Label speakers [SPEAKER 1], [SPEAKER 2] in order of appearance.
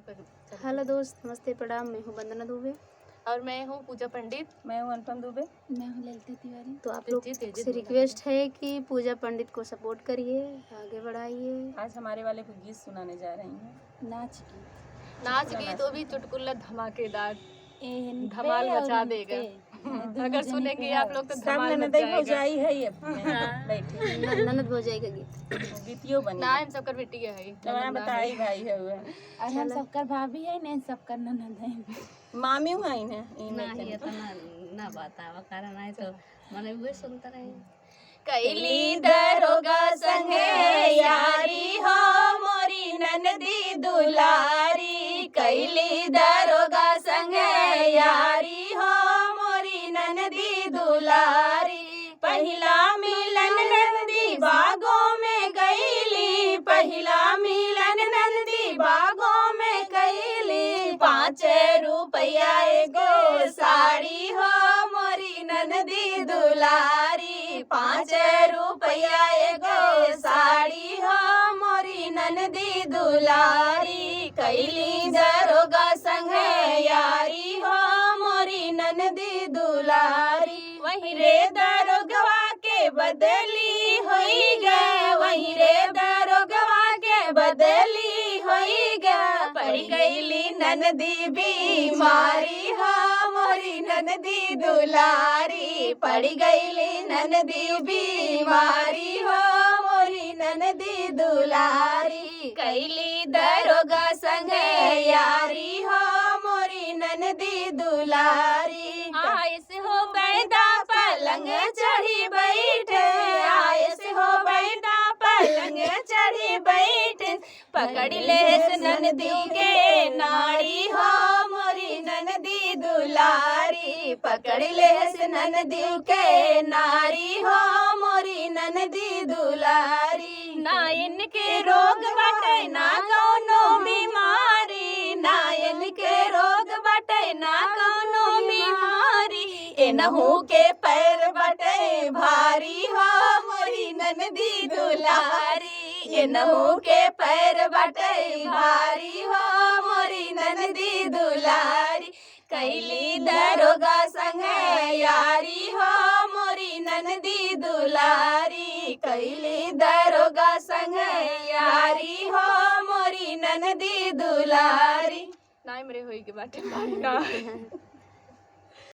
[SPEAKER 1] Hello दोस्त, नमस्ते, प्रणाम। मैं हूँ वंदना दुबे
[SPEAKER 2] और मैं हूँ पूजा पंडित।
[SPEAKER 3] मैं हूँ अनुपम दुबे।
[SPEAKER 4] मैं हूँ ललिता तिवारी।
[SPEAKER 1] तो आप लोग से रिक्वेस्ट है कि पूजा पंडित को सपोर्ट करिए, आगे बढ़ाइए।
[SPEAKER 3] आज हमारे वाले को गीत सुनाने जा रही हैं।
[SPEAKER 2] नाच गीत वो भी चुटकुला धमाकेदार, धमाल मचा देगा। अगर सुनेंगे आप लोग तो धमाल मच जाएगा।
[SPEAKER 3] भौजाई है ये बैठे
[SPEAKER 1] ननद भौजाई का गीत
[SPEAKER 3] गीतियों बनी
[SPEAKER 2] ना हम सबकर बेटी है
[SPEAKER 3] मैं बताई भाई है हुआ
[SPEAKER 4] और हम सबकर भाभी है ने सबकर ननद है।
[SPEAKER 3] मामी हुआ है
[SPEAKER 5] नहीं ये तो ना बतावा कारण है तो मने वो सुनता रहे।
[SPEAKER 3] कैली दरोगा संगे यारी हो मोरी ननदी दुलारी, कैली दरोगा संगे यारी हो मोरी ननदी दुलारी। पहिला मिलन नंदी बागों में गईली, पहिला मिलन नंदी बागों में गईली। 5 रुपया एगो साड़ी हो मोरी ननदी दुलारी, 5 रुपया एगो साड़ी हो मोरी ननदी दुलारी। कैली दरोगा संगे यारी हो मोरी ननदी दुलारी। वहीं रे दरोगवा के बदली होई गए, वहीं रे दरोगवा के बदली होई गए। पड़ गईली ननदी बीमारी हो मोरी ननदी दुलारी, पड़ गईली ननदी बीमारी हो मोरी ननदी दुलारी। कैली दरोगा संगे यारी हो मोरी ननदी दुलारी। आयस हो बैदा पलंग चढ़ी बैठे, आयस हो बैदा पलंग चढ़ी बैठे। पकड़ ले ननदी के नारी हो मोरी ननदी दुलारी, पकड़ ले ननदी के नारी हो मोरी ननदी दुलारी। ना इनके रोग बटे ना कौनो बीमारी, ना इनके रोग बटे ना कौनो बीमारी। एनहू के पैर बटे भारी हो मोरी ननदी दुलारी, एनहू के पैर बटे भारी हो मोरी ननदी दुलारी। कैली दरोगा संगे यारी हो मोरी ननदी दुलारी, कैली दरोगा संगे यारी हो मोरी ननदी दुलारी।
[SPEAKER 2] ना मेरे होई के बाटे